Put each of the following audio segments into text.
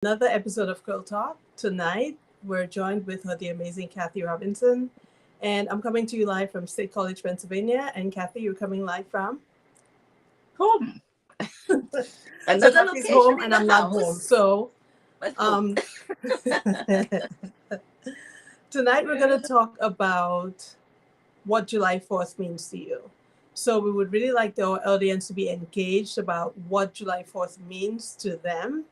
another episode of Girl Talk. Tonight, we're joined with the amazing Kathy Robinson. And I'm coming to you live from State College, Pennsylvania. And Kathy, you're coming live from? Home. So Another Kathy's location home in and the I'm not home. house, So but home. um, tonight, we're going to talk about what July 4th means to you. So we would really like the audience to be engaged about what July 4th means to them,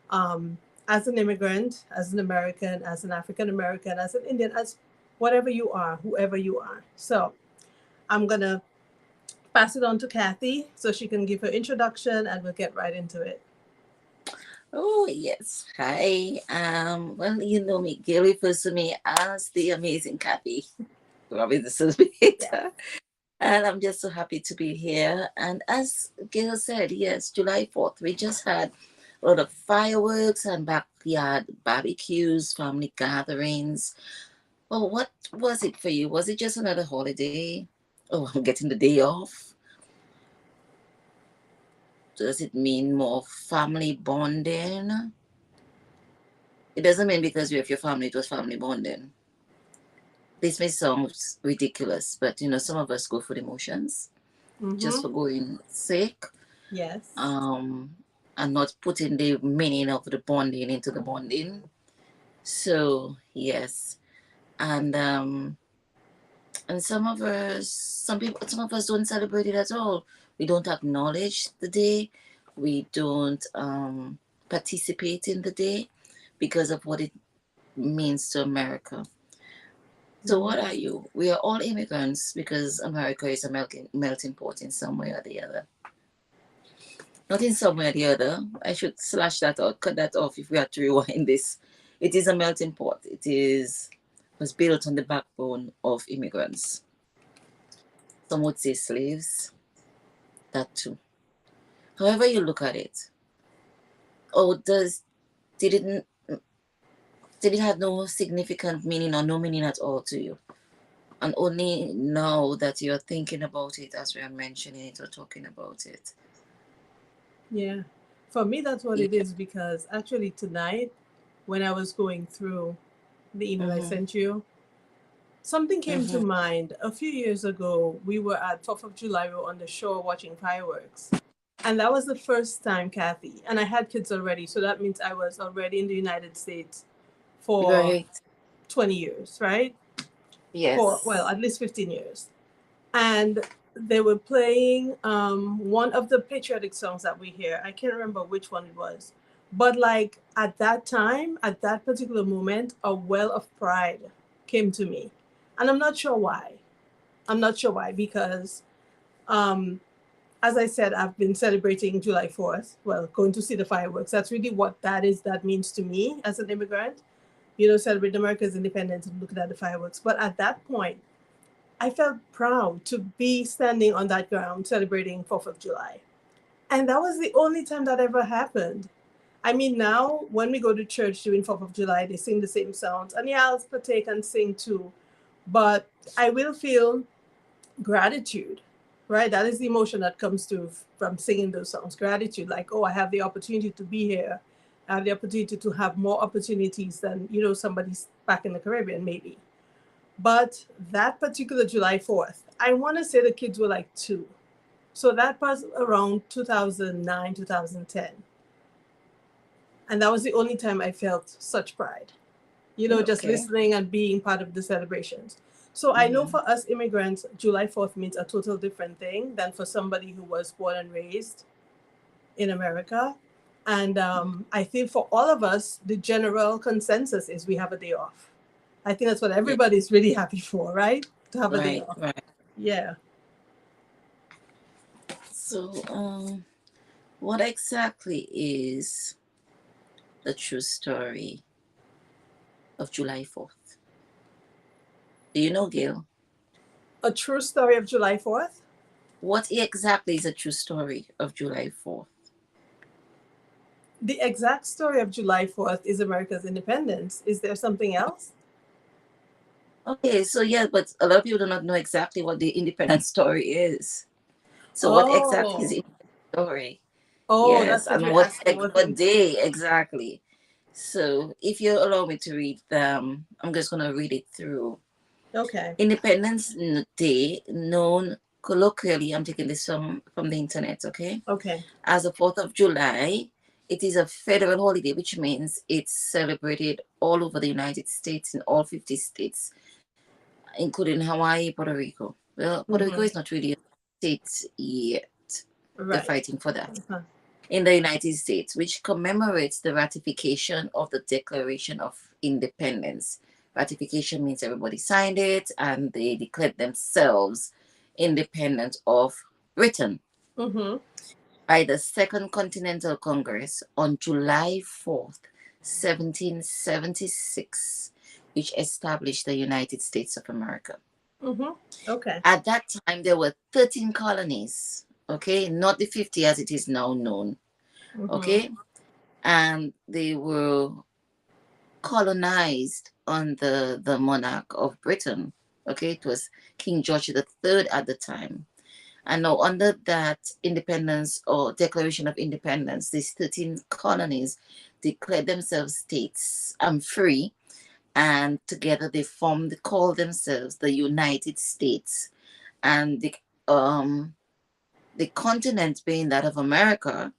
um, as an immigrant, as an American, as an African American, as an Indian, as whatever you are, whoever you are. So I'm going to pass it on to Kathy so she can give her introduction and we'll get right into it. Oh yes. Hi. Well, you know me. Gail refers to me as the amazing Kathy Robinson Yes. Peter. And I'm just so happy to be here. And as Gail said, yes, July 4th, we just had a lot of fireworks and backyard barbecues, family gatherings. Well, what was it for you? Was it just another holiday? Oh, I'm getting the day off. Does it mean more family bonding? It doesn't mean because you're with your family, it was family bonding. This may sound ridiculous, but some of us go for the emotions, just Mm-hmm. for going sake, Yes. um, and not putting the meaning of the bonding into the bonding. So yes, and some of us don't celebrate it at all. We don't acknowledge the day. We don't participate in the day because of what it means to America. So what are Yes. you? We are all immigrants because America is a melting pot in some way or the other. Not in some way or the other. I should slash that out, cut that off if we have to rewind this. It is a melting pot. Was built on the backbone of immigrants. Some would say slaves, that too. However you look at it, or did it did it have no significant meaning or no meaning at all to you? And only now that you're thinking about it as we are mentioning it or talking about it. Yeah. For me, that's what Yeah. it is because actually tonight, when I was going through the email I Mm-hmm. sent you, something came to Mm-hmm. mind. A few years ago, we were at 4th of July, we were on the shore watching fireworks. And that was the first time, Kathy, and I had kids already, so that means I was already in the United States for Right. 20 years, right? For, well, Yes. at least 15 years. And they were playing one of the patriotic songs that we hear. I can't remember which one it was. But like at that time, at that particular moment, a well of pride came to me. And I'm not sure why. I'm not sure why, because um, as I said, I've been celebrating July 4th. Well, going to see the fireworks. That's really what that means to me as an immigrant. Celebrating America's independence and looking at the fireworks. But at that point, I felt proud to be standing on that ground celebrating 4th of July. And that was the only time that ever happened. I mean, now when we go to church during 4th of July, they sing the same songs. And yeah, I'll partake and sing too. But I will feel gratitude, right? That is the emotion that comes to from singing those songs. Gratitude, like, oh, I have the opportunity to be here. I have the opportunity to have more opportunities than, somebody's back in the Caribbean, maybe. But that particular July 4th, I want to say the kids were like two. So that was around 2009, 2010. And that was the only time I felt such pride, just Okay. listening and being part of the celebrations. So I know Mm-hmm. for us immigrants, July 4th means a total different thing than for somebody who was born and raised in America. And I think for all of us, the general consensus is we have a day off. I think that's what Yeah. everybody's really happy for, right? To have a day Right. off. Right. Yeah. So, what exactly is the true story of July 4th? Do you know, Gail? A true story of July 4th. What exactly is a true story of July 4th? The exact story of July 4th is America's independence. Is there something else? Okay, so yeah, but a lot of people do not know exactly what the independence story is. So, what exactly is Oh, the independence story? oh, Yes, that's what and you're asking. What what the day exactly? So if you allow me to read them, I'm just going to read it through. Okay. Independence Day, known colloquially, I'm taking this from the internet, okay? Okay. As the 4th of July, it is a federal holiday, which means it's celebrated all over the United States in all 50 states, including Hawaii, Puerto Rico. Well, Puerto Rico is not really a state yet. They're Right. fighting for that. In the United States, which commemorates the ratification of the Declaration of Independence. Ratification means everybody signed it and they declared themselves independent of Britain by the Second Continental Congress on July 4th, 1776, which established the United States of America. Okay. At that time, there were 13 colonies, okay, not the 50 as it is now known, okay, and they were colonized under the monarch of Britain, okay. It was King George III at the time. And now, under that independence or Declaration of Independence, these 13 colonies declared themselves states and free, and together they called themselves the United States. And the continent being that of America,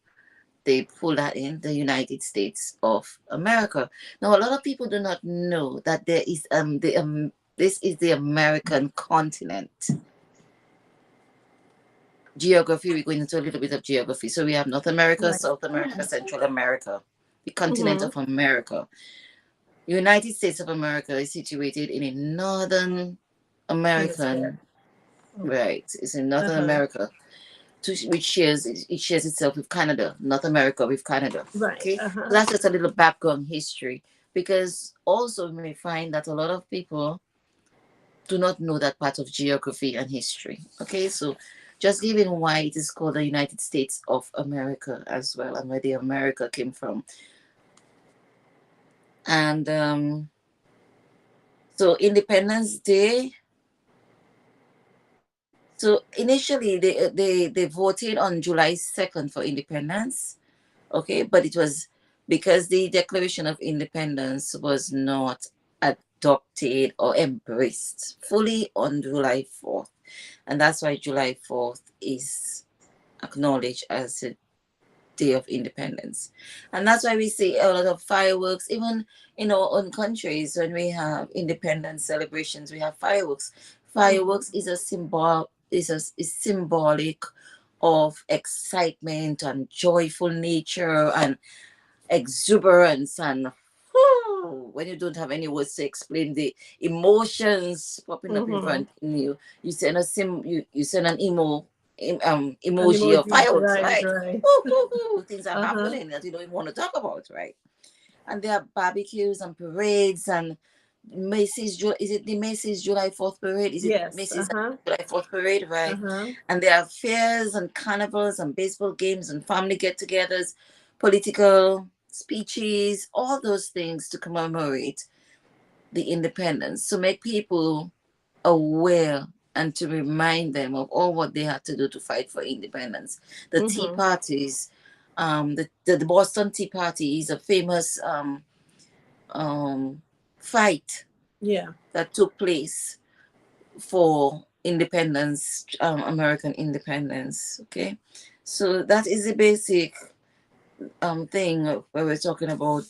they pull that in, the United States of America. Now, a lot of people do not know that there is this is the American continent. Geography, we're going into a little bit of geography. So we have North America, South America, Central America, the continent of America. United States of America is situated in a Northern American, right? It's in Northern America, which shares itself with Canada, North America with Canada. Right. Okay, so that's just a little background history, because also you may find that a lot of people do not know that part of geography and history. Okay, so just given why it is called the United States of America as well, and where the America came from. And so Independence Day. So initially they voted on July 2nd for independence. Okay, but it was because the Declaration of Independence was not adopted or embraced fully on July 4th. And that's why July 4th is acknowledged as a Day of Independence. And that's why we see a lot of fireworks, even in our own countries. When we have independence celebrations, we have fireworks. Fireworks is a symbol, is symbolic of excitement and joyful nature and exuberance, and when you don't have any words to explain the emotions popping up in front of you, you send a you send an emoji of fireworks, right? Things are happening that you don't even want to talk about, right? And there are barbecues and parades and Macy's. Is it the Macy's July 4th parade? Is it Macy's July 4th parade, right? And there are fairs and carnivals and baseball games and family get-togethers, political speeches, all those things to commemorate the independence, to make people aware and to remind them of all what they had to do to fight for independence. The tea parties, the Boston Tea Party is a famous fight that took place for independence, American independence. Okay, so that is the basic thing where we're talking about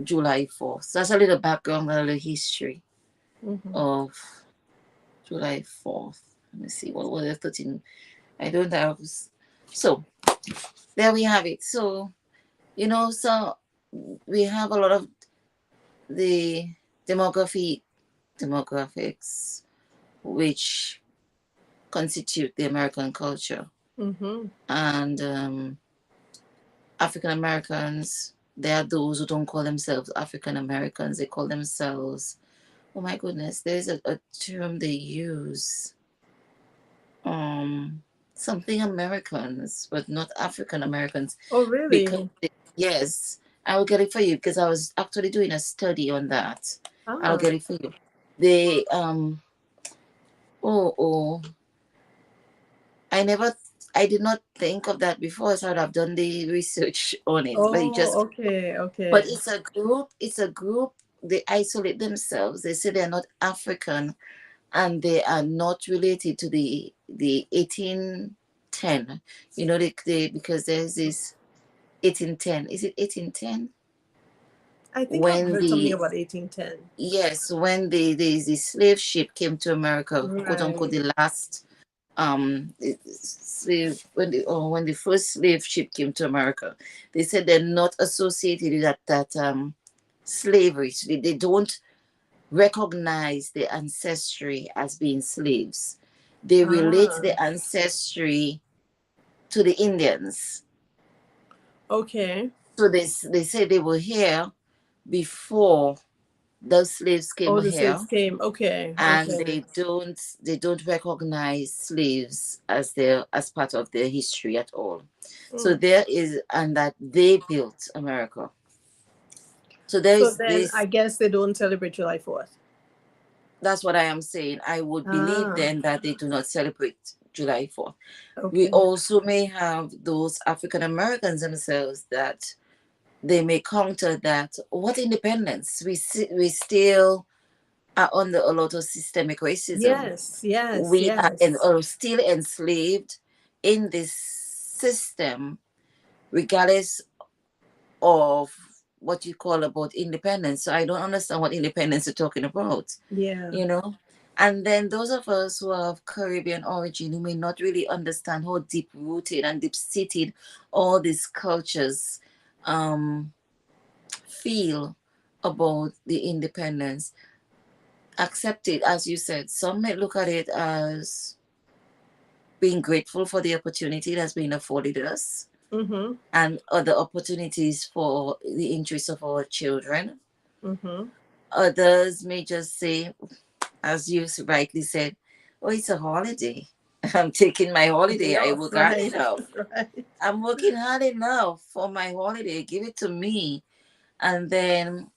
July 4th. So that's a little background, a little history of July 4th. Let me see, what were the 13? I don't have. So there we have it. So, you know, so we have a lot of the demographics which constitute the American culture. And African Americans, there are those who don't call themselves African Americans. They call themselves, oh my goodness, there's a term they use. Something Americans, but not African Americans. Oh, really? Yes, I'll get it for you because I was actually doing a study on that. I'll get it for you. They I I did not think of that before, so I'd have done the research on it. But it just Oh, okay, but okay. it's a group, they isolate themselves. They say they're not African and they are not related to the 1810. You know, they because there's this 1810. Is it 1810? I think I've When heard something the about 1810. Yes, when the slave ship came to America, quote unquote, Right. the last slave when the first slave ship came to America, they said they're not associated with that slavery. So they don't recognize the ancestry as being slaves. They relate Ah, the ancestry to the Indians. okay. So they say they were here before those slaves came Oh, the here, slaves came. Okay, and okay. they don't recognize slaves as part of their history at all. So Mm. there is, and that they built America. So there So is then I this. guess they don't celebrate July 4th. That's what I am saying. I would believe Ah, then that they do not celebrate July 4th. We okay. also may have those African Americans themselves that they may counter that what independence we still are under a lot of systemic racism. Yes, yes, We are yes. are still enslaved in this system, regardless of what you call about independence. So I don't understand what independence you're talking about, Yeah. you know? And then those of us who have Caribbean origin who may not really understand how deep rooted and deep seated all these cultures feel about the independence, accept it, as you said. Some may look at it as being grateful for the opportunity that's been afforded us Mm-hmm. and other opportunities for the interests of our children. Mm-hmm. Others may just say, as you rightly said, oh, it's a holiday. I'm taking my holiday. Day I off, work hard right? enough. Right. I'm working hard enough for my holiday. Give it to me. And then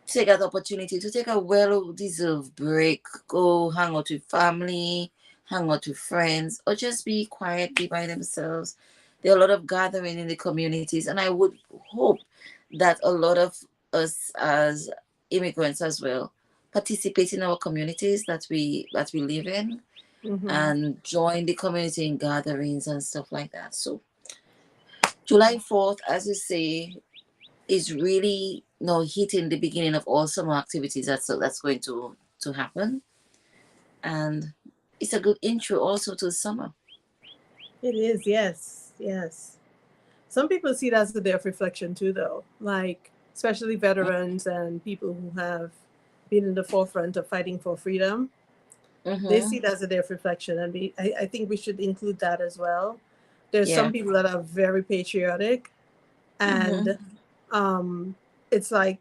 take that opportunity to take a well-deserved break, go hang out with family, hang out with friends, or just be quietly by themselves. There are a lot of gathering in the communities, and I would hope that a lot of us as immigrants as well participate in our communities that we live in Mm-hmm. and join the community in gatherings and stuff like that. So July 4th, as you say, is really hitting the beginning of all summer activities that's going to happen, and it's a good intro also to summer. It is, yes, yes. Some people see it as a day of reflection too, though. Like, especially veterans and people who have been in the forefront of fighting for freedom. They see Mm-hmm. it as a day of reflection, and I think we should include that as well. There's some Yeah. people that are very patriotic, and Mm-hmm. um, it's like,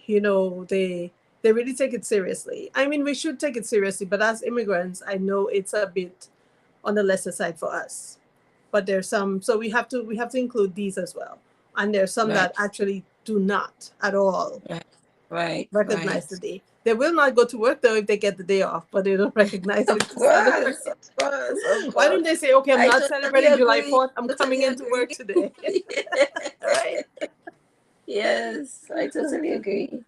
they really take it seriously. I mean, we should take it seriously, but as immigrants, I know it's a bit on the lesser side for us. But there's some, so we have to include these as well. And there's some Right. that actually do not at all Right. Right. recognize the Right. day. They will not go to work though if they get the day off, but they don't recognize Of it to celebrate course. it. Of course. Of Why don't course. they say, okay, I'm I not totally celebrating July agree. 4th, I'm coming Totally into work agree. today. Right? Yes, I totally agree.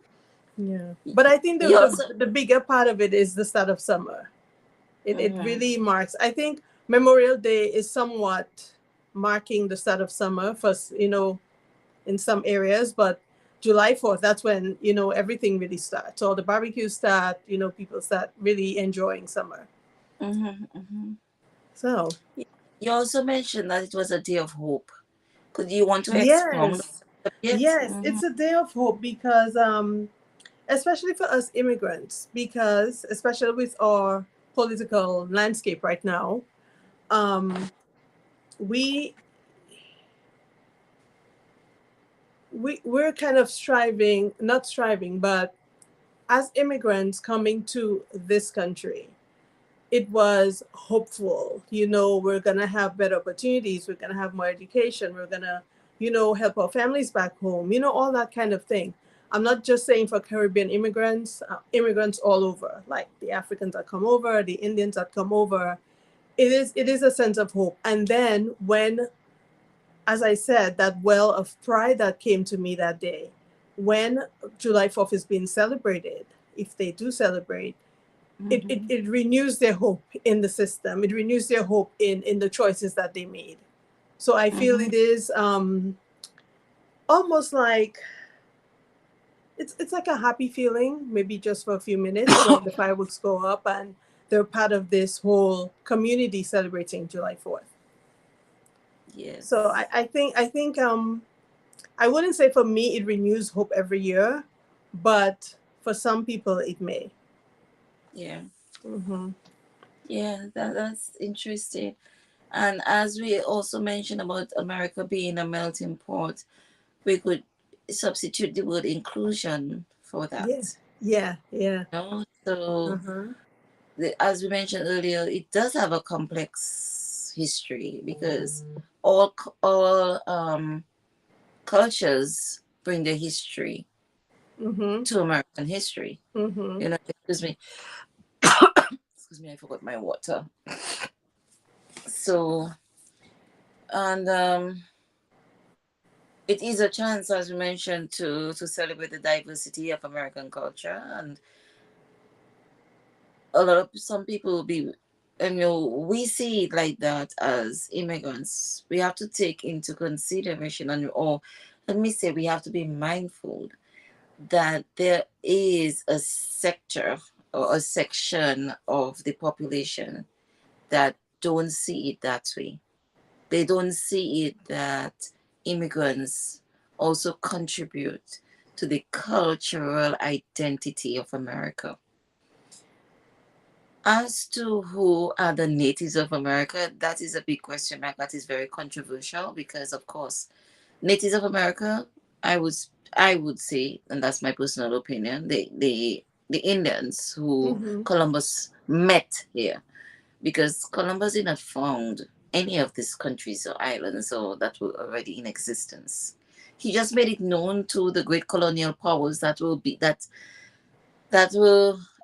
Yeah. But I think the, You also. the, the bigger part of it is the start of summer. It Mm-hmm. really marks, I think Memorial Day is somewhat marking the start of summer for, in some areas, but July 4th, that's when, everything really starts. All the barbecues start, people start really enjoying summer. Mm-hmm. Mm-hmm. So, You also mentioned that it was a day of hope. Could you want to expound yes, a bit? yes, it's a day of hope because, especially for us immigrants, because especially with our political landscape right now, um, we we're kind of striving, not striving, but as immigrants coming to this country, it was hopeful. We're going to have better opportunities. We're going to have more education. We're going to, help our families back home, all that kind of thing. I'm not just saying for Caribbean immigrants, immigrants all over, like the Africans that come over, the Indians that come over. it is a sense of hope. And then when, as I said, that well of pride that came to me that day, when July 4th is being celebrated, if they do celebrate, it renews their hope in the system. It renews their hope in the choices that they made. So I feel it is almost like it's like a happy feeling, maybe just for a few minutes when the fireworks go up and they're part of this whole community celebrating July 4th. Yes. So I think I wouldn't say for me it renews hope every year, but for some people it may. Yeah. Mm-hmm. Yeah, that's interesting. And as we also mentioned about America being a melting pot, we could substitute the word inclusion for Yeah, that. yeah, yeah. You know? So, Uh-huh. as we mentioned earlier, it does have a complex history because all cultures bring their history Mm-hmm. to American history. Mm-hmm. You know, excuse me, excuse me, I forgot my water. So, and it is a chance, as we mentioned, to celebrate the diversity of American culture, and a lot of some people will be, we see it like that as immigrants. We have to take into consideration, or let me say, we have to be mindful that there is a sector or a section of the population that don't see it that way. They don't see it that immigrants also contribute to the cultural identity of America. As to who are the natives of America, that is a big question mark. That is very controversial because, of course, natives of America, I would say, and that's my personal opinion, the Indians who Mm-hmm. Columbus met here, because Columbus did not found any of these countries or islands so that were already in existence. He just made it known to the great colonial powers that were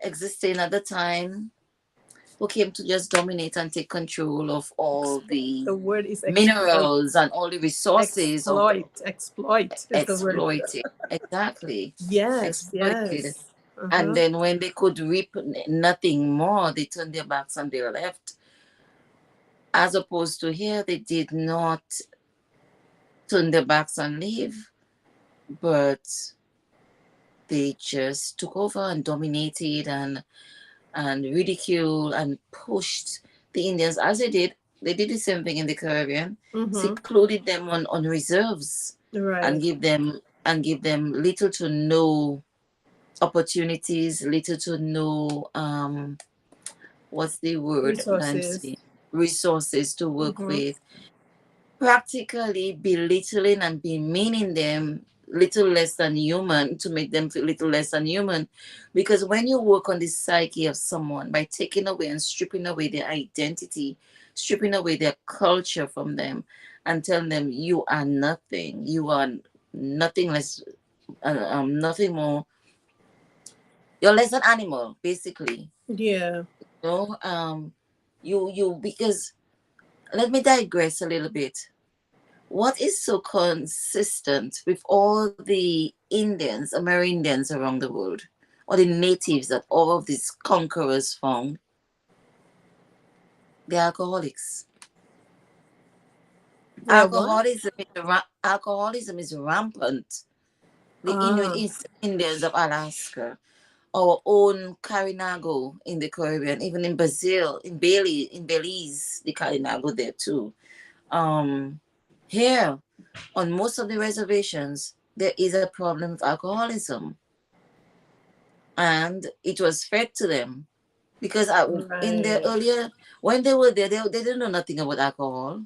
existing at the time, who came to just dominate and take control of all the The word is exploit. minerals and all the resources of the Exploit is the word. exploited. Exactly. Yes, Exploited. yes. And Uh-huh. then when they could reap nothing more, they turned their backs and they left. As opposed to here, they did not turn their backs and leave, but they just took over and dominated and ridiculed and pushed the Indians as they did. They did the same thing in the Caribbean, Mm-hmm. secluded them on reserves and Right. give them little to no opportunities, little to no what's the word that I'm Resources. saying? Resources to work Mm-hmm. with, practically belittling and demeaning them little less than human, to make them feel little less than human. Because when you work on the psyche of someone by taking away and stripping away their identity, stripping away their culture from them, and telling them you are nothing, you are nothing less, nothing more, you're less an animal, basically. Yeah. You know, you because let me digress a little bit. What is so consistent with all the Indians, Amerindians around the world, or the natives that all of these conquerors found? They're alcoholics. They're what? Alcoholism is rampant. The Inuit Ah. Indians of Alaska, our own Carinago in the Caribbean, even in Brazil, in Belize, the Carinago there too. Um, Here, on most of the reservations, there is a problem with alcoholism. And it was fed to them because in their Right. earlier, when they were there, they didn't know nothing about alcohol.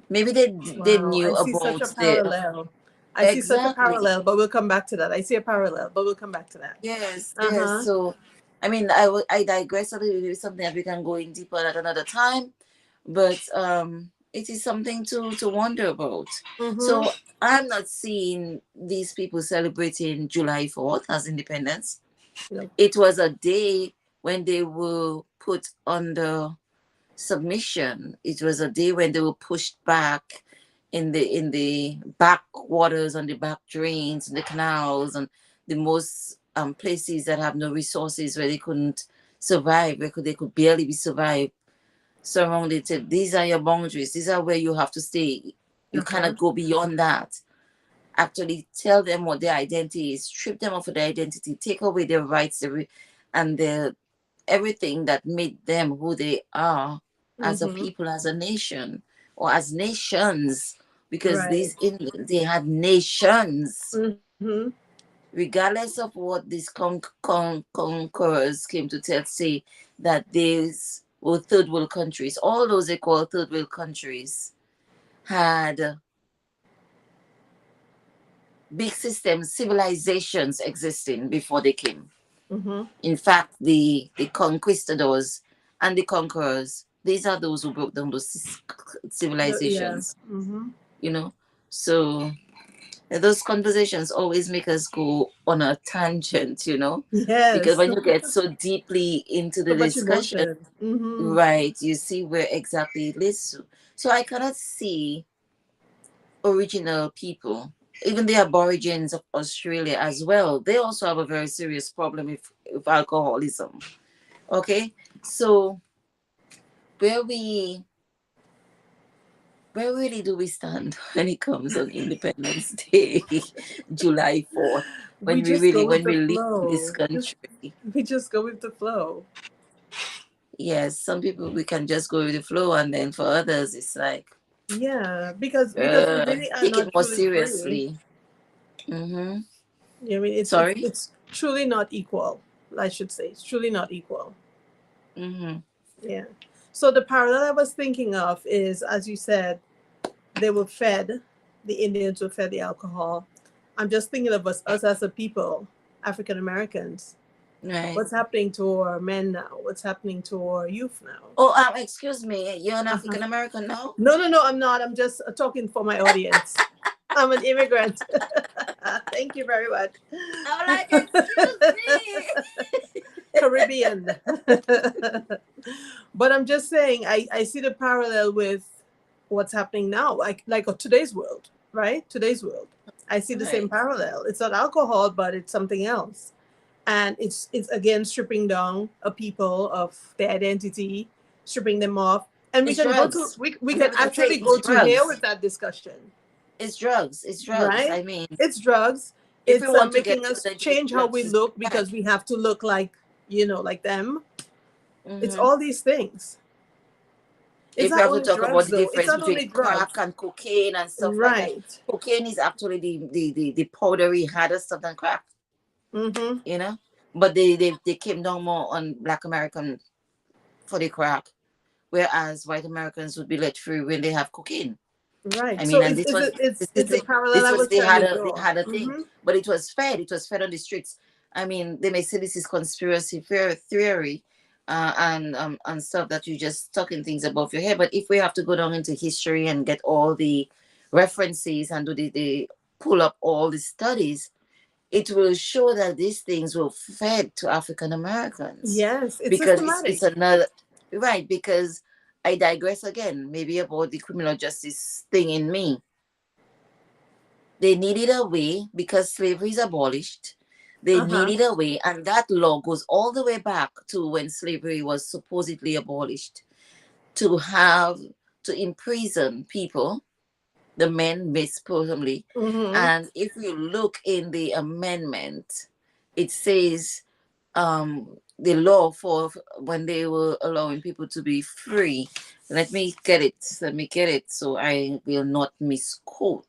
Maybe they Wow. knew I see such a about the, parallel. I see such a exactly. parallel, but we'll come back to that. I see a parallel, but we'll come back to that. Yes, yes. Uh-huh. So, I mean, I digress a little bit, something that we can go in deeper at another time, but it is something to wonder about. Mm-hmm. So, I'm not seeing these people celebrating July 4th as independence. Nope. It was a day when they were put under submission. It was a day when they were pushed back in the backwaters, on the back drains, in the canals, and the most places that have no resources, where they couldn't survive, they could barely be survived. Surrounded, said, these are your boundaries. These are where you have to stay. You cannot go beyond that. Actually tell them what their identity is, strip them of their identity, take away their rights, and their everything that made them who they are as a people, as a nation, or as nations, because Right. these Indians, they had nations. Mm-hmm. Regardless of what these conquerors came to say, that these were third world countries, all those they call third world countries had big systems, civilizations existing before they came. Mm-hmm. In fact, the conquistadors and the conquerors, these are those who broke down those civilizations. Yeah. Mm-hmm. You know, so those conversations always make us go on a tangent, you know, because Yes. when you get so deeply into the So much discussion, emotion. Mm-hmm. right, you see where exactly it leads to. So I cannot see original people, even the Aborigines of Australia as well. They also have a very serious problem with alcoholism. Okay, so where really do we stand when it comes on Independence Day, July 4th, We just go with when the we leave this flow. country? We just go with the flow. Yes, some people we can just go with the flow, and then for others it's like, Yeah, because we really are take it not more truly free. seriously. Mm-hmm. Yeah, I mean Sorry. it's truly not equal. I should say it's truly not equal. Mm-hmm. Yeah. So the parallel I was thinking of is, as you said, they were fed, the Indians were fed the alcohol. I'm just thinking of us as a people, African Americans. Right. What's happening to our men now? What's happening to our youth now? Oh, excuse me. You're an Uh-huh. African American now? No, I'm not. I'm just talking for my audience. I'm an immigrant. Thank you very much. I'm like, excuse me. Caribbean. But I'm just saying, I see the parallel with what's happening now, like today's world, right? Today's world. I see the same Right. parallel. It's not alcohol, but it's something else. And it's again stripping down a people of their identity, stripping them off. And we It's can go to drugs. we I'm can going to say actually it's go to here drugs. with that discussion, It's drugs. It's drugs. right? I mean, It's drugs. if we It's want to get making to us the change how we drugs, look because we have to look like, like them. It's mm-hmm. all these things. It's If we not have to only talk about drugs the though. It's difference not between only crack drugs. and cocaine and stuff like that, Right. cocaine is actually the powdery harder stuff than crack, Mm-hmm. you know. But they came down more on Black American for the crack, whereas white Americans would be let free when they have cocaine. Right. I mean, So and this was it's a parallel I was they trying had to they draw. had a thing, Mm-hmm. but it was fed. It was fed on the streets. I mean, they may say this is conspiracy theory, and stuff that you just talking things above your head. But if we have to go down into history and get all the references and do the pull up all the studies, it will show that these things were fed to African Americans, Yes, it's because systematic. it's another, right, because I digress again, maybe about the criminal justice thing in me. They needed a way, because slavery is abolished. They Uh-huh. needed a way, and that law goes all the way back to when slavery was supposedly abolished, to have to imprison people, the men mispersonally. Mm-hmm. And if you look in the amendment, it says the law for when they were allowing people to be free. Let me get it. Let me get it so I will not misquote.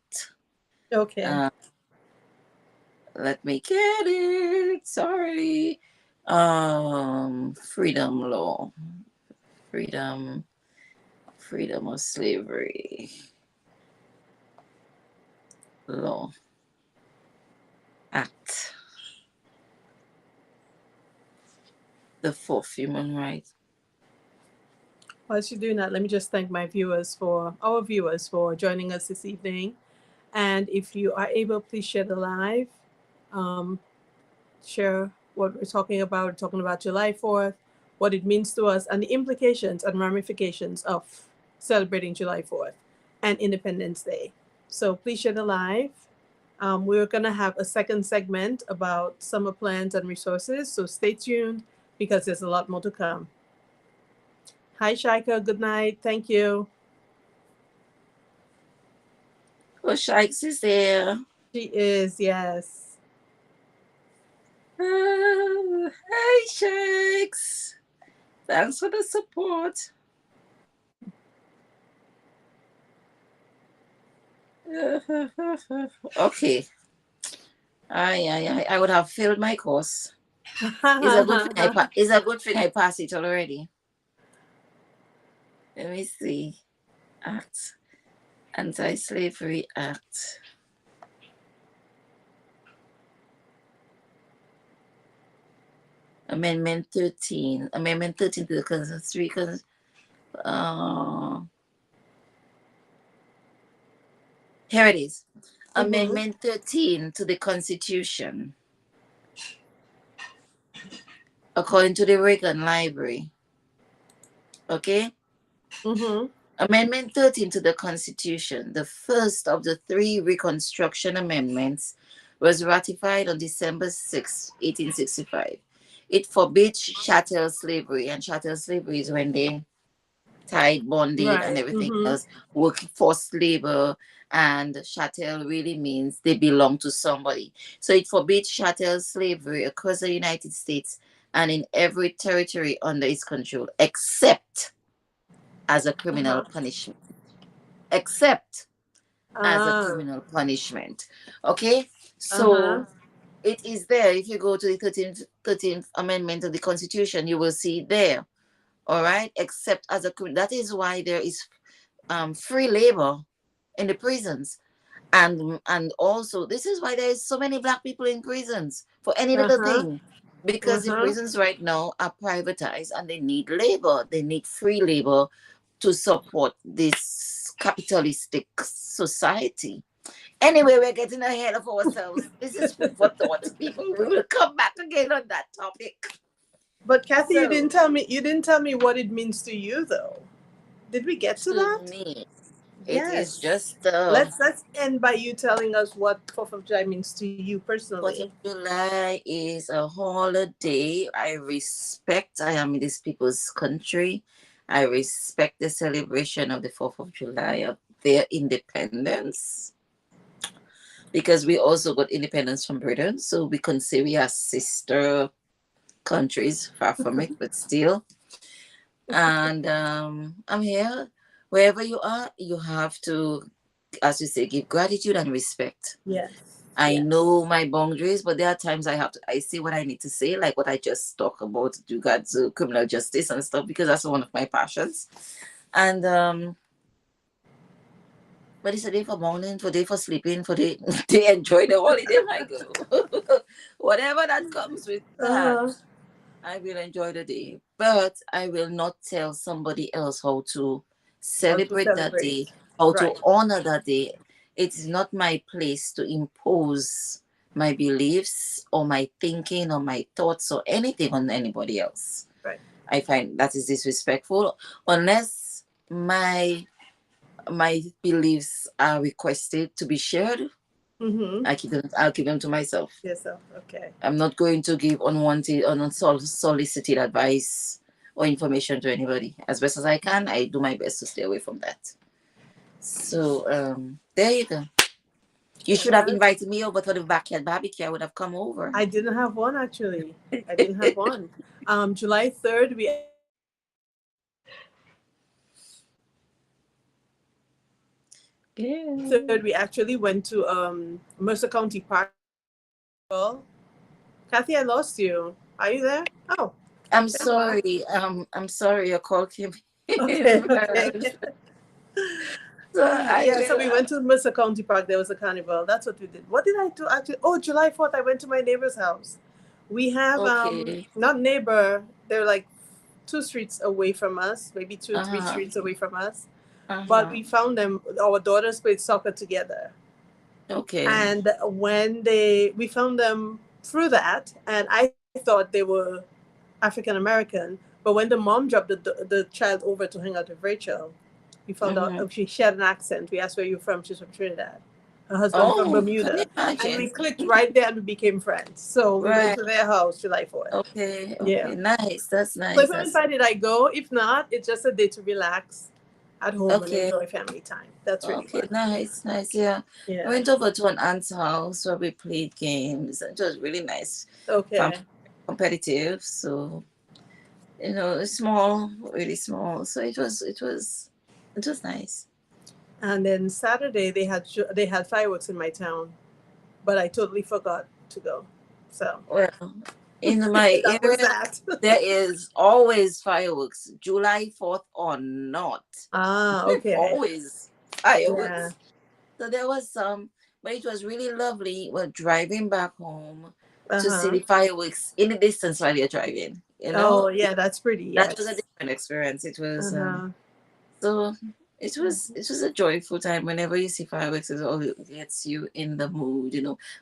Okay. Let me get it. Sorry. Freedom law. Freedom. Freedom of slavery. Law. Act. The fourth human right. Whilst you're doing that, let me just thank our viewers for joining us this evening. And if you are able, please share the live. Um, Share what we're talking about. We're talking about July 4th. what it means to us, and the implications and ramifications of celebrating July 4th and Independence Day. So please share the live. We're going to have a second segment about summer plans and resources. So stay tuned because there's a lot more to come. Hi, Shaika. Good night. Thank you. Oh, Shikes is there. She is, yes. Oh, hey, Shikes. Thanks for the support. Okay. I would have failed my course. It's a good thing it's a good thing I passed it already. Let me see. Act. Anti-Slavery Act. Amendment 13. Amendment 13 to the Constitution. Here it is. Amendment 13 to the Constitution. According to the Reagan Library. Okay? Amendment 13 to the Constitution, the first of the 3 Reconstruction Amendments, was ratified on December 6, 1865. It forbids chattel slavery, and chattel slavery is when they tied, bonded, and everything else, working forced labor, and chattel really means they belong to somebody. So it forbids chattel slavery across the United States and in every territory under its control, except as a criminal punishment. Except as a criminal punishment. Okay? So it is there. If you go to the 13th Amendment of the Constitution, you will see it there. All right? Except as a criminal. That is why there is free labor in the prisons. And also, this is why there is so many Black people in prisons for any little thing. Because the prisons right now are privatized and they need labor. They need free labor to support this capitalistic society. Anyway, we're getting ahead of ourselves. This is food for thought, people. We will come back again on that topic. But Kathy, you didn't tell me what it means to you, though. Did we get to that? Me, yes. It is just let's end by you telling us what 4th of July means to you personally. 4th of July is a holiday. I am in these people's country. I respect the celebration of the 4th of July, of their independence. Because we also got independence from Britain. So we can say we are sister countries, far from it, but still. And I'm here. Wherever you are, you have to, as you say, give gratitude and respect. Yes. I know my boundaries, but there are times I say what I need to say, like what I just talked about, regards to criminal justice and stuff, because that's one of my passions. And but it's a day for mourning, for day for sleeping, for day to enjoy the holiday, my girl. Whatever that comes with that, I will enjoy the day. But I will not tell somebody else how to celebrate that day, how to honor that day. It is not my place to impose my beliefs or my thinking or my thoughts or anything on anybody else. Right. I find that is disrespectful unless my beliefs are requested to be shared. I'll keep them to myself. Yes, okay. I'm not going to give unwanted or unsolicited advice or information to anybody. As best as I can, I do my best to stay away from that. So there you go. You should have invited me over to the backyard barbecue. I would have come over. I didn't have one, actually. I didn't have one. July 3rd, we actually went to Mercer County Park. Well, Kathy, I lost you. Are you there? Oh, I'm sorry. I'm sorry. Your call came. Okay. So we went to Mercer County Park. There was a carnival. That's what we did. What did I do actually? Oh, July 4th, I went to my neighbor's house. We have not neighbor. They're like 2 streets away from us, maybe 2 or 3 streets away from us. But we found them. Our daughters played soccer together. Okay. And when we found them through that, and I thought they were African American, But when the mom dropped the child over to hang out with Rachel, we found out Mm-hmm. she had an accent. We asked where you're from. She's from Trinidad. Her husband from Oh, can you Bermuda. And we imagine? clicked right there and we became friends. So we went Right. to their house July 4th. Okay. Yeah. Okay. Nice. That's So nice. if I'm That's invited, I go. If not, it's just a day to relax at home and okay. enjoy family time. That's really Okay. fun. Nice. Nice. Yeah. I Yeah. went over to an aunt's house where we played games. It was really nice. Okay. Competitive. So it's small, really small. So it was nice. And then Saturday they had fireworks in my town, but I totally forgot to go. So Well, in my that was area, that. there is always fireworks, July 4th or not. Okay. Always Yeah. fireworks. So there was some, but it was really lovely. We're driving back home to see Uh-huh. the fireworks in the distance while you're driving. Oh yeah, that's pretty. That was a Yes. different experience. It was Uh-huh. so it was a joyful time. Whenever you see fireworks, it all gets you in the mood.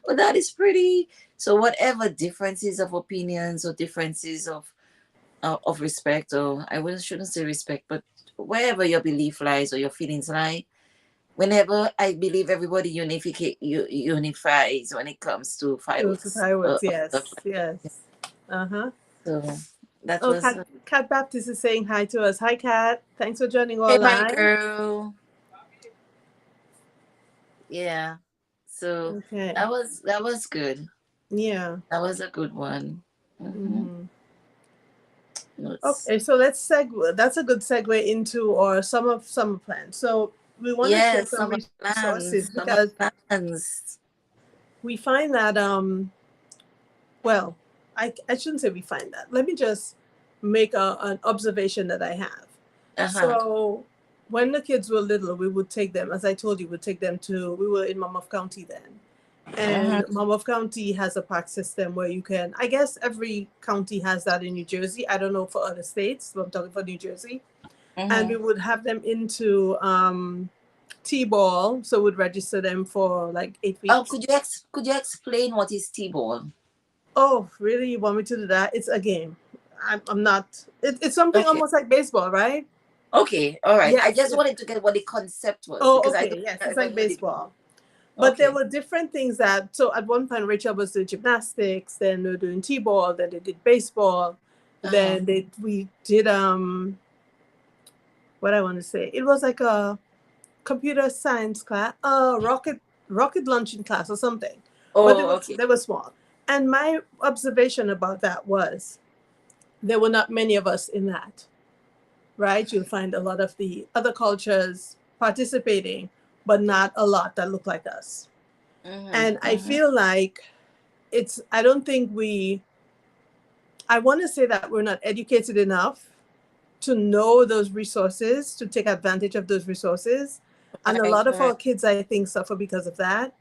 But that is pretty. So whatever differences of opinions or differences of respect, or shouldn't say respect, but wherever your belief lies or your feelings lie, whenever I believe everybody unifies when it comes to It was the fireworks. fireworks. Yes. Yes. Uh-huh. So that Oh, was. Cat Baptist is saying hi to us. Hi, Cat. Thanks for joining Hey, my online. girl. Yeah. So Okay. that was good. Yeah. That was a good one. Mm-hmm. Let's, Okay, so let's segue. That's a good segue into our summer plan. So we want to share yes, some summer resources plans. Summer because plans. we find that well, I shouldn't say we find that. Let me just make an observation that I have. Uh-huh. So when the kids were little, we would take them, as I told you, we were in Monmouth County then. Uh-huh. And Monmouth County has a park system where you can, I guess every county has that in New Jersey. I don't know for other states, but I'm talking for New Jersey. And Uh-huh. we would have them into T-ball. So we'd register them for like 8 Oh, weeks. could you explain what is T-ball? Oh, really? You want me to do that? It's a game. I'm not, it's something Okay. almost like baseball, right? Okay. All right. I Yes. just wanted to get what the concept was Oh, because I okay. don't Yes, I it's don't like know the. baseball. But there Okay. were different things so at one time Rachel was doing gymnastics, then they were doing T-ball, then they did baseball, Uh-huh. then we did what I want to say. It was like a computer science class, rocket launching class or something. But Oh, okay. they were small. And my observation about that was there were not many of us in that. Right? You'll find a lot of the other cultures participating, but not a lot that look like us. And I feel like I don't think I want to say that we're not educated enough to know those resources, to take advantage of those resources. And a Right, lot of our right, kids, I think, suffer because of that.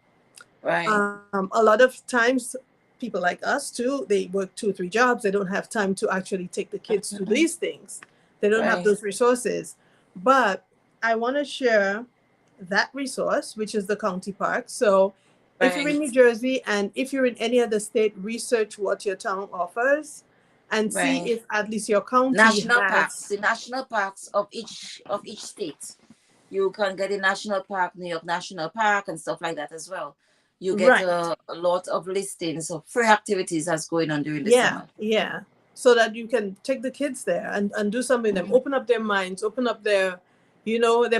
right. A lot of times, people like us too, they work 2 or 3 jobs. They don't have time to actually take the kids to these things. They don't have Right. those resources. But I want to share that resource, which is the county park. So if you're in New Right. Jersey and if you're in any other state, research what your town offers and see Right. if at least your county National parks. has. The national parks of each state. You can get a national park, New York National Park, and stuff like that as well. You get Right. a lot of listings of free activities that's going on during the Yeah. summer. Yeah. So that you can take the kids there and do something with them, open up their minds, open up their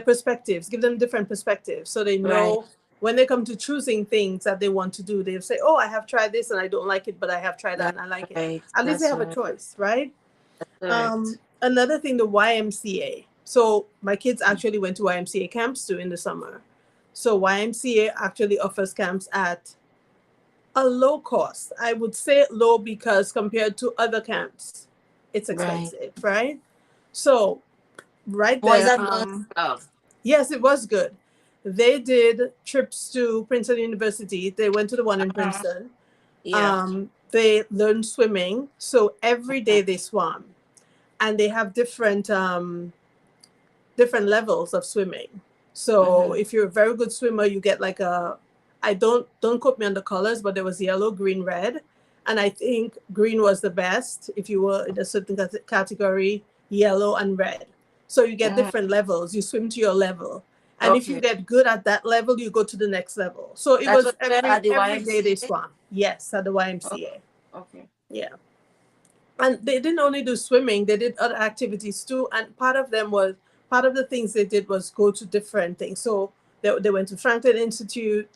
perspectives, give them different perspectives so they Right. know when they come to choosing things that they want to do, they'll say, oh, I have tried this and I don't like it, but I have tried that and That's I like it. right. At least they That's have a right. choice, right? Correct. Another thing, the YMCA. So my kids actually went to YMCA camps too in the summer. So YMCA actually offers camps at a low cost. I would say low because compared to other camps, it's Right. expensive, right? So right Boys there, and girls club. yes, it was good. They did trips to Princeton University. They went to the one in Princeton. Yeah. They learned swimming. So every day they swam. And they have different levels of swimming. So if you're a very good swimmer, you get like I don't quote me on the colors, but there was yellow, green, red. And I think green was the best if you were in a certain category, yellow and red. So you get Mm, different levels. You swim to your level. And if you okay. get good at that level, you go to the next level. So it That's was what we're at the every day they YMCA. swam. Yes, at the Oh, YMCA. okay. Yeah. And they didn't only do swimming, they did other activities too. And part of the things they did was go to different things. So they went to Franklin Institute,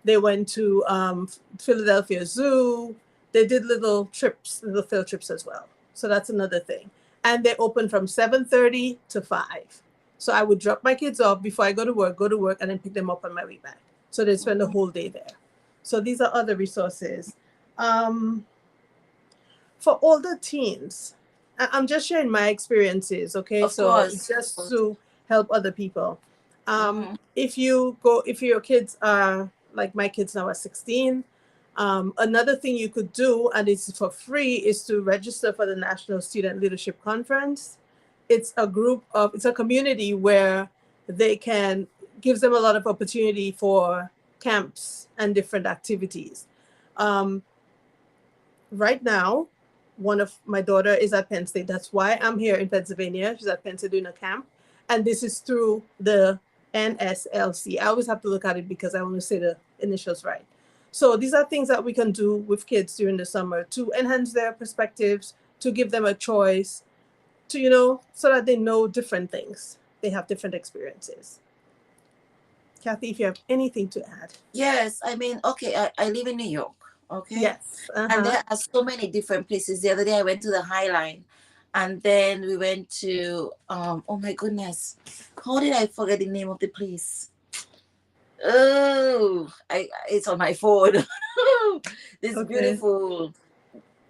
they went to Philadelphia Zoo, they did little trips, little field trips as well. So that's another thing. And they opened from 7:30 to 5. So I would drop my kids off before I go to work, and then pick them up on my way back. So they spend the whole day there. So these are other resources. Um, for older teens, I'm just sharing my experiences, okay? Of So course. Of just course. to help other people. Mm-hmm. If your kids are like my kids now are 16, another thing you could do, and it's for free, is to register for the National Student Leadership Conference. It's a community where they can, gives them a lot of opportunity for camps and different activities. Um, right now, one of my daughter is at Penn State. That's why I'm here in Pennsylvania. She's at Penn State doing a camp. And this is through the NSLC. I always have to look at it because I want to say the initials right. So these are things that we can do with kids during the summer to enhance their perspectives, to give them a choice, to, so that they know different things. They have different experiences. Kathy, if you have anything to add. Yes, I mean, okay, I live in New York, okay? Yes. And Uh-huh. there are so many different places. The other day I went to the High Line, and then we went to oh my goodness, how did I forget the name of the place? Oh, it's on my phone. This Okay. beautiful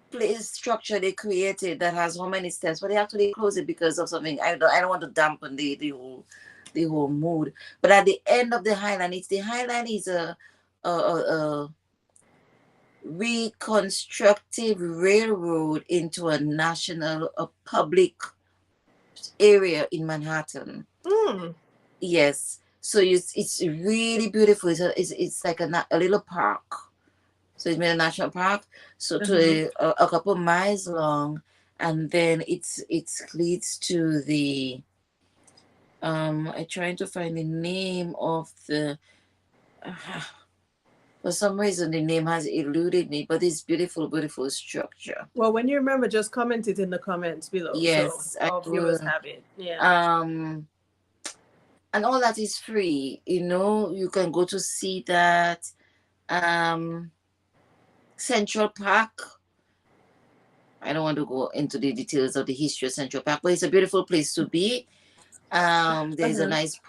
place structure they created that has how many steps, but they actually closed it because of something. I don't want to dampen the whole mood. But at the end of the Highland, it's the Highland is a reconstructive railroad into a public area in Manhattan. Mm. Yes. So it's really beautiful. It's like a little park. So it's made a national park. So Uh-huh. to a couple miles long, and then it leads to the I'm trying to find the name of the for some reason the name has eluded me, but it's beautiful, beautiful structure. Well, when you remember, just comment it in the comments below, so Yes, I our viewers will. have it. Yeah. Um, and all that is free. You can go to see that. Um, Central Park. I don't want to go into the details of the history of Central Park, but it's a beautiful place to be. There's a Uh-huh. nice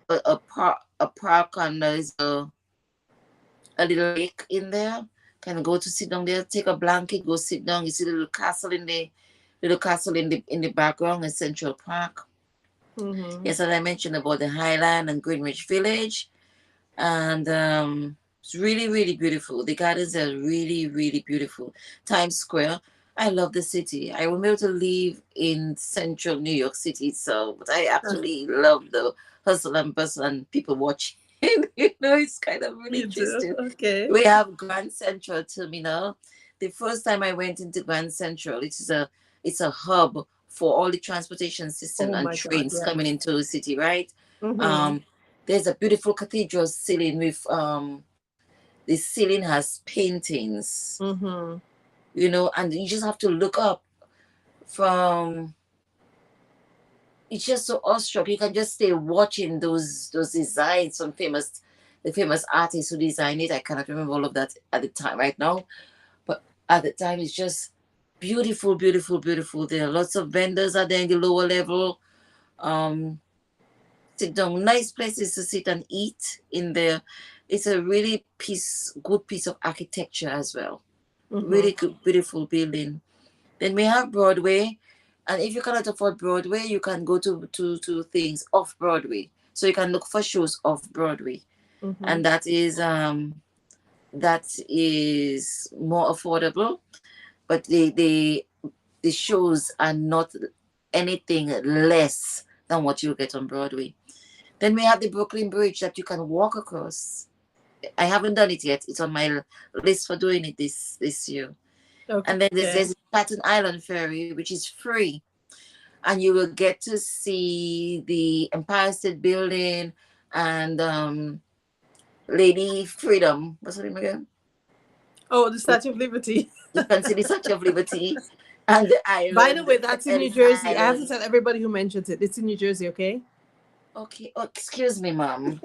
a park, and there's a little lake in there. Can go to sit down there, take a blanket, go sit down. You see the little castle in the background in Central Park. Mm-hmm. Yes, as I mentioned about the Highland and Greenwich Village, and it's really, really beautiful. The gardens are really, really beautiful. Times Square. I love the city. I won't be able to live in central New York City, but I actually love the hustle and bustle and people watching. It's kind of really You do? interesting. Okay. We have Grand Central Terminal. The first time I went into Grand Central, it's a hub for all the transportation system Oh and my God, trains yes. coming into the city, right? Mm-hmm. Um, there's a beautiful cathedral ceiling with the ceiling has paintings, Mm-hmm. and you just have to look up from. It's just so awestruck. You can just stay watching those designs from the famous artists who designed it. I cannot remember all of that at the time right now, but at the time it's just beautiful, beautiful, beautiful. There are lots of vendors out there in the lower level. Um, Sit down, nice places to sit and eat in there. It's a really good piece of architecture as well. Mm-hmm. Really good, beautiful building. Then we have Broadway, and if you cannot afford Broadway, you can go to things off Broadway. So you can look for shows off Broadway, Mm-hmm. and that is more affordable. But the shows are not anything less than what you get on Broadway. Then we have the Brooklyn Bridge that you can walk across. I haven't done it yet. It's on my list for doing it this year. And then Okay. there's Staten Island Ferry, which is free. And you will get to see the Empire State Building and Lady Freedom. What's her name again? Oh, the Statue of Liberty. You can see the Statue of Liberty and the By the island, way, that's in New Ellis Jersey. I have to Island. tell everybody who mentions it. It's in New Jersey, okay? Okay. Oh, excuse me, ma'am.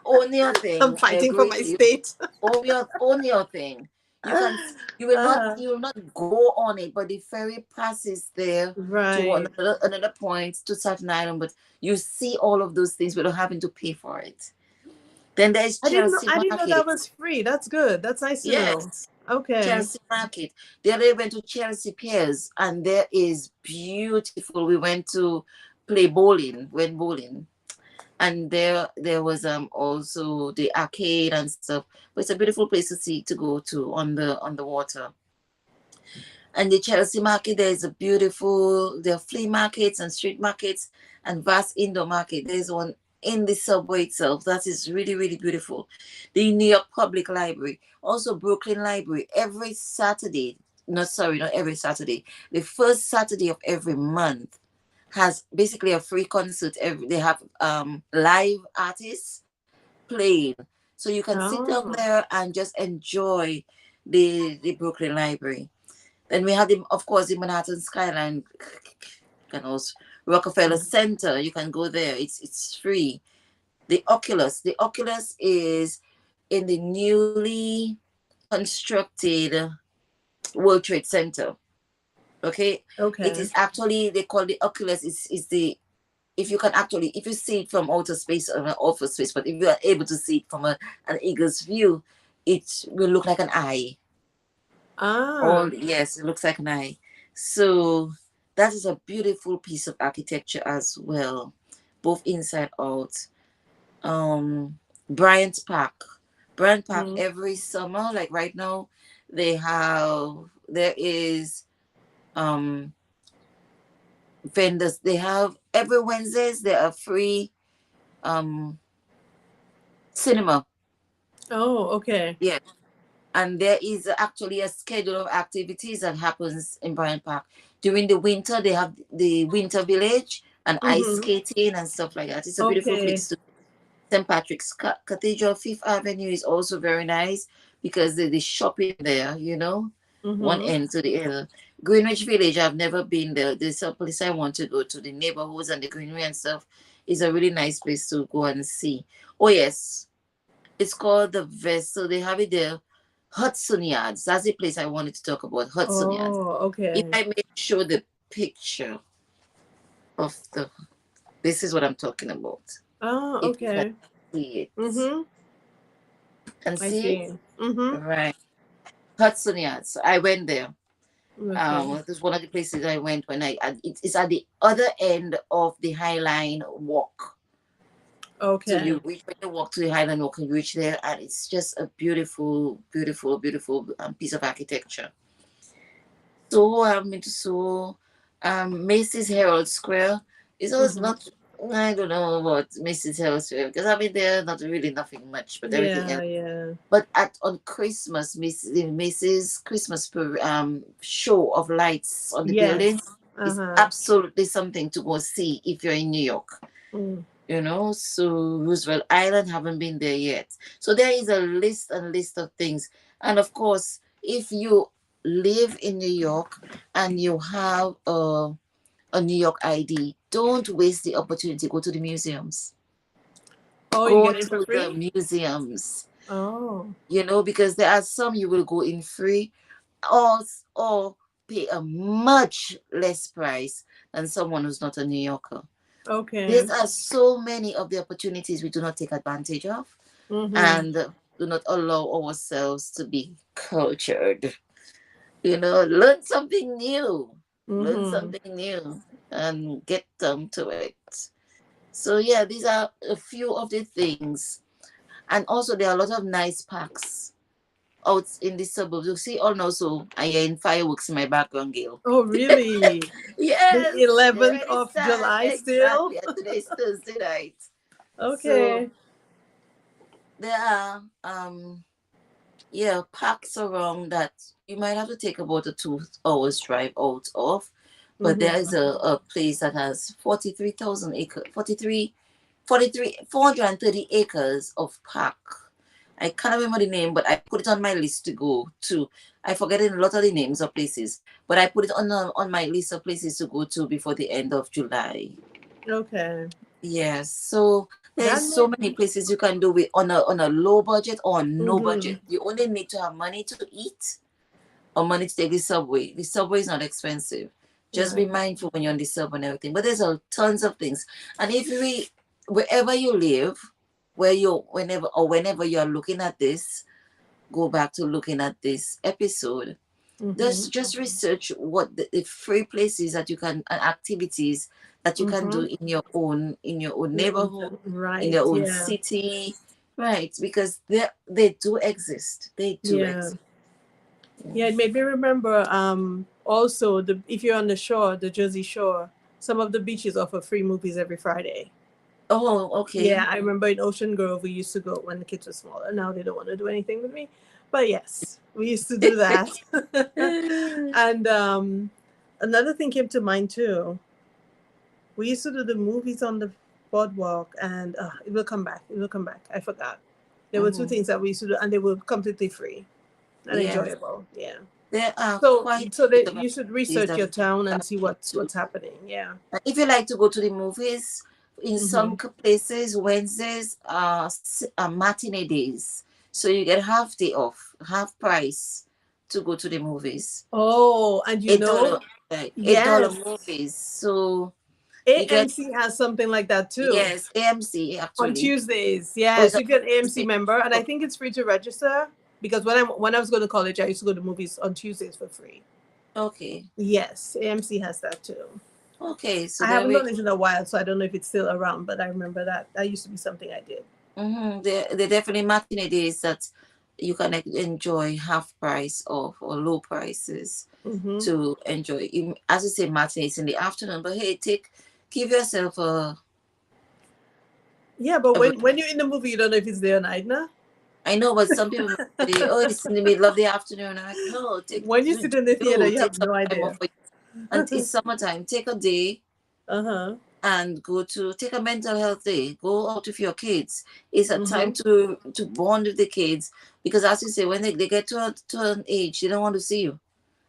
Own your I'm thing. I fighting for agree my with you. state. Own your thing. You will not go on it, but the ferry passes there to Right. another point to Staten Island, but you see all of those things without having to pay for it. Then there's Chelsea I didn't know that Market. was free. That's good. That's nice to know. Yes, Okay. Chelsea Market. The other day we went to Chelsea Piers, and there is beautiful. We went to play bowling, went bowling. And there was also the arcade and stuff. But it's a beautiful place to go to on the water. And the Chelsea Market, there are flea markets and street markets and vast indoor market. There's one in the subway itself that is really, really beautiful. The New York Public Library, also Brooklyn Library, every Saturday, not every Saturday, the first Saturday of every month has basically a free concert. They have live artists playing. So you can sit down Oh. there and just enjoy the Brooklyn Library. Then we have, of course, the Manhattan Skyline, can also Rockefeller Center. You can go there. It's free. The Oculus is in the newly constructed World Trade Center. Okay. Okay. It is actually, they call the Oculus is the, if you see it from outer space or an outer space, but if you are able to see it from an eagle's view, it will look like an eye. Ah. Yes, it looks like an eye. So that is a beautiful piece of architecture as well, both inside out. Bryant Park. Bryant Park every summer, like right now, there is vendors. They have every Wednesdays there are free cinema. Oh, okay. Yeah. And there is actually a schedule of activities that happens in Bryant Park. During the winter, they have the Winter Village and ice skating and stuff like that. It's a beautiful place to. St. Patrick's Cathedral, Fifth Avenue is also very nice because the shopping there, one end to the other. Greenwich Village, I've never been there. There's a place I want to go to. The neighborhoods and the greenery and stuff is a really nice place to go and see. Oh, yes. It's called the Vessel. They have it there. Hudson Yards. That's the place I wanted to talk about. Hudson Yards. Oh, okay. If I may show the picture of this is what I'm talking about. Oh, okay. See it. And I see see. it? Right. Hudson Yards. I went there. Okay. It was one of the places I went when it's at the other end of the Highline Walk. Okay. So when you walk to the Highline Walk, you reach there, and it's just a beautiful, beautiful, beautiful piece of architecture. So Macy's Herald Square is also not. I don't know about Macy's Herald Square because I've been there, not really nothing much, but everything else. Yeah. But on Christmas, Macy's Christmas show of lights on the building is absolutely something to go see if you're in New York. So Roosevelt Island, haven't been there yet. So there is a list of things. And of course, if you live in New York and you have a New York ID, don't waste the opportunity. Go to the museums. Go to the museums. Oh. Because there are some you will go in free or pay a much less price than someone who's not a New Yorker. Okay. There are so many of the opportunities we do not take advantage of and do not allow ourselves to be cultured. Learn something new. Learn something new and get down to it. So yeah, these are a few of the things. And also there are a lot of nice parks out in the suburbs. You see all now, so I hear in fireworks in my background, Gail. Oh, really? Yes. The 11th of July still? Exactly. And today's Thursday night. Okay. So there are yeah, parks around that you might have to take about a 2 hours drive out of. But there Mm-hmm. is a place that has 43,000 acres, 430 acres of park. I can't remember the name, but I put it on my list to go to. I forgetting a lot of the names of places, but I put it on my list of places to go to before the end of July. Okay. Yes, so there That is so may. many places you can do it on a low budget or no Mm-hmm. budget. You only need to have money to eat or money to take the subway. The subway is not expensive. Just be Right. mindful when you're on the subway and everything. But there's a tons of things. And if we wherever you live, whenever you're looking at this, go back to looking at this episode. Mm-hmm. Just research what the free places that you can and activities that you can do Mm-hmm. in your own Your own neighborhood, town. in Right. your own Yeah. city, right? Because they do exist. They do Yeah. exist. Yeah. It made me remember. Also, the if you're on the shore, the Jersey Shore, some of the beaches offer free movies every Friday. Oh, Yeah, okay. I remember in Ocean Grove we used to go when the kids were smaller. Now they don't want to do anything with me, but yes, we used to do that. And another thing came to mind too. We used to do the movies on the boardwalk, and it will come back. It will come back. I forgot. There were two Mhm. things that we used to do, and they were completely free and Yes, enjoyable. Yeah. there are So, quite so a bit that of you should activities research that your we town and tap see into. what's happening. Yeah. If you like to go to the movies, in Mm-hmm. some places, Wednesdays are matinee days. So you get half day off, half price to go to the movies. Oh, and you $8, know, like $8 yes. movies. So you get, AMC has something like that too yes, AMC on actually. Tuesdays. Oh, it's Yes, on you get AMC Tuesday. member, and I Oh, think it's free to register because when I was going to college, I used to go to movies on Tuesdays for free. okay. Yes, AMC has that too. Okay, so I there haven't we done it in a while, so I don't know if it's still around, but I remember that that used to be something I did. They're definitely matinee days that you can enjoy half price or low prices Hmm. to enjoy. As you say, matinees in the afternoon, but hey, give yourself Yeah, but a break. when you're in the movie, you don't know if it's there or not, nah? I know, but some people might say, "Oh, it's in the middle of the afternoon." I'm like, no, When you sit in the theater, you take have some no time off. idea. And it's summertime. Take a day Uh-huh. and take a mental health day. Go out with your kids. It's a time Hmm. to bond with the kids because, as you say, when they get to an age, they don't want to see you.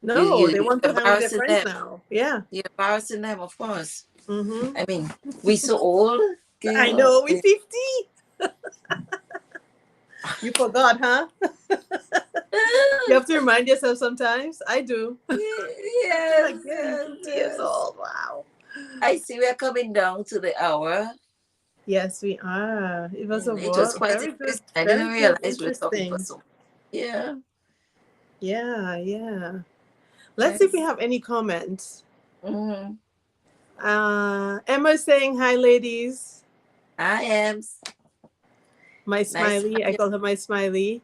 No, they You're want to hang with their embarrassing friends them. now. Yeah. You're embarrassing them, of course. Hmm. I mean, we so old, I girl. know, we 50. You forgot, huh? You have to remind yourself sometimes. I do. Yes, Like, yeah, you're yes, 50 years yes. old. Wow. I see we're coming down to the hour. Yes, we are. It was a It was quite very good, interesting. I very didn't good, realize we were talking for interesting. so. Yeah. Yeah, yeah. Let's see if we Yes. have any comments. Mm-hmm. Emma's saying hi, ladies. I am. My Nice to smiley. I have call her my smiley. you.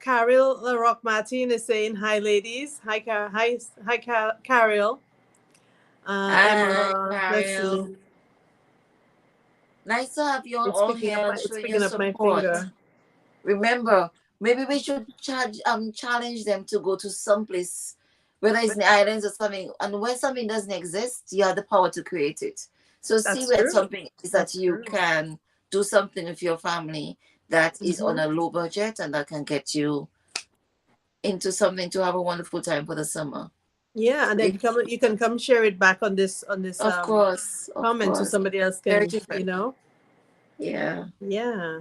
Carol LaRock Martin is saying hi, ladies. Hi, Carol. Hi, Emma. Let's see. Kyle. Nice to have you all here and It's showing your picking up my support. finger. Remember, maybe we should challenge them to go to some place, whether it's in the islands or something. And when something doesn't exist, you have the power to create it. So see That's where true. something is that That's you true. can do something with your family that is on Hmm. a low budget and that can get you into something to have a wonderful time for the summer. Yeah, and then It, you can come share it back on this of comment so course, somebody else very can, different. Yeah, Yeah.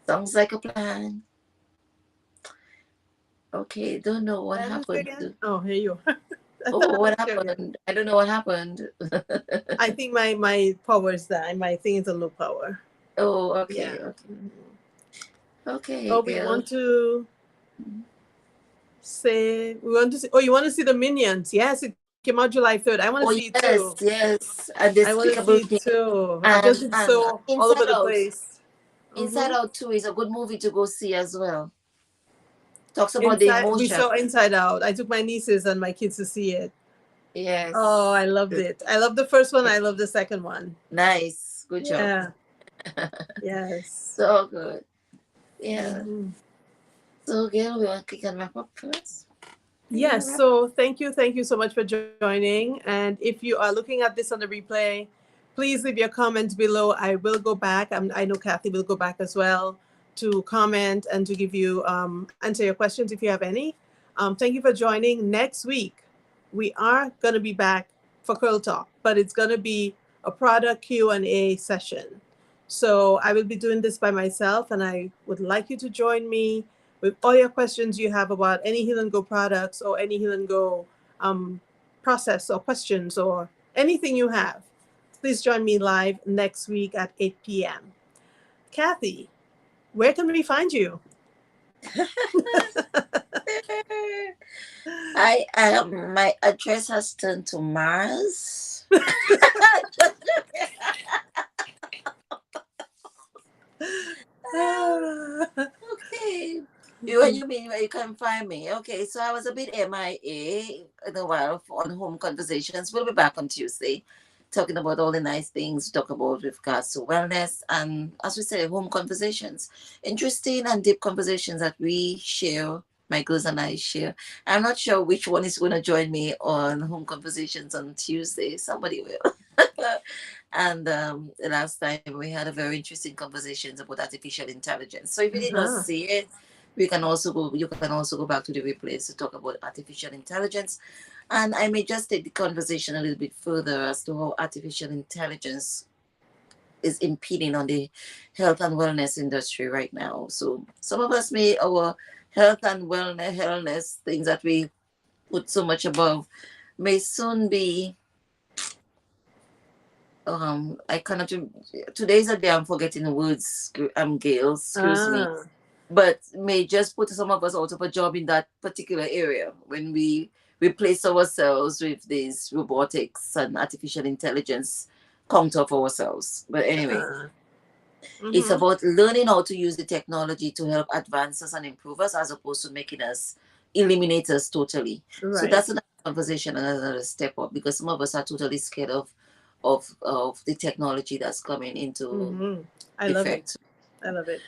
sounds like a plan. Okay, don't know what Did I lose you happened. again? Oh, here you are. I thought Oh, I what lost you again. happened? I don't know what happened. I think my power is that my thing is a low power. Oh, okay, Yeah. okay, Mhm. okay, Oh, we girl. want to say we want to see. Oh, you want to see the Minions? Yes, it came out July 3rd. I want to see it Oh too. yes, yes, and I want to see Despicable it Me too. I've just been and so all over Inside the Out. place. Inside Mm-hmm. Out 2 is a good movie to go see as well. Talks about the Inside, we emotion. saw Inside Out. I took my nieces and my kids to see it. Oh, Yes. I loved Good. it. I love the first one. I love the second one. Nice. Good job. Yeah. Yes. So good. Yeah. Mhm. So, Gail, we want to wrap up first. Yes, so thank you so much for joining. And if you are looking at this on the replay, please leave your comments below. I will go back. I know Kathy will go back as well to comment and to give you answer your questions if you have any. Thank you for joining. Next week, we are going to be back for Curl Talk, but it's going to be a product Q&A session. So I will be doing this by myself, and I would like you to join me with all your questions you have about any Heal and Go products or any Heal and Go process or questions or anything you have. Please join me live next week at 8 p.m. Kathy, where can we find you? My address has turned to Mars. Okay. When you mean where you can find me? Okay, so I was a bit MIA in a while on Home Conversations. We'll be back on Tuesday, talking about all the nice things to talk about with regards to wellness and, as we say, home conversations, interesting and deep conversations that we share. My girls and I share. I'm not sure which one is going to join me on Home Conversations on Tuesday. Somebody will. And the last time we had a very interesting conversations about artificial intelligence. So if you did not see it, you can also go back to the replays to talk about artificial intelligence. And I may just take the conversation a little bit further as to how artificial intelligence is impeding on the health and wellness industry right now. So some of us may our health and wellness things that we put so much above may soon be I cannot. Today's a day I'm forgetting the words. Gail, excuse me, but may just put some of us out of a job in that particular area when we replace ourselves with these robotics and artificial intelligence counter of ourselves. But anyway, it's about learning how to use the technology to help advance us and improve us, as opposed to making us eliminate us totally. Right. So that's another conversation, another step up, because some of us are totally scared of the technology that's coming into I love it. I love it.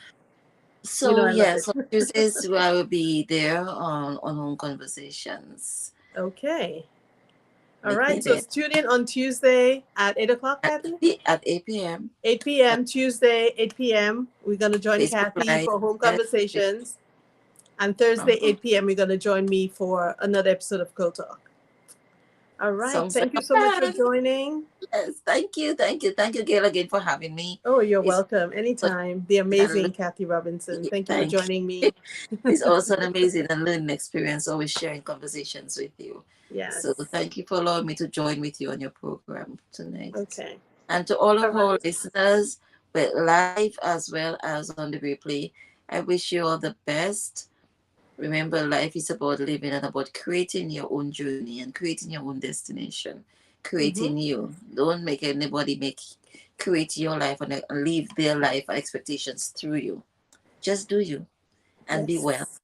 So yes, on Tuesdays I will be there on Home Conversations. Okay. All right. So tune in on Tuesday at 8 o'clock, Kathy? At 8 p.m. 8 p.m. Tuesday, 8 p.m. We're going to join Facebook Kathy Live for Home Conversations. And Thursday, 8 p.m., we're going to join me for another episode of Curl Talk. All right. Thank you so much for joining. Yes, thank you, Gail, again for having me. Oh, you're welcome. Anytime. The amazing Kathy Robinson. Thank you for joining me. It's also an amazing and learning experience, always sharing conversations with you. Yes. So thank you for allowing me to join with you on your program tonight. Okay. And to all of our listeners, but live as well as on the replay, I wish you all the best. Remember, life is about living and about creating your own journey and creating your own destination. Creating you. Don't make anybody create your life and live their life and expectations through you. Just do you and be well. Yes.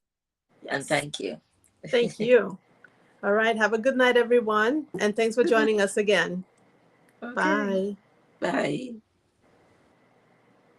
And thank you. Thank you. All right. Have a good night, everyone. And thanks for joining us again. Okay. Bye. Bye.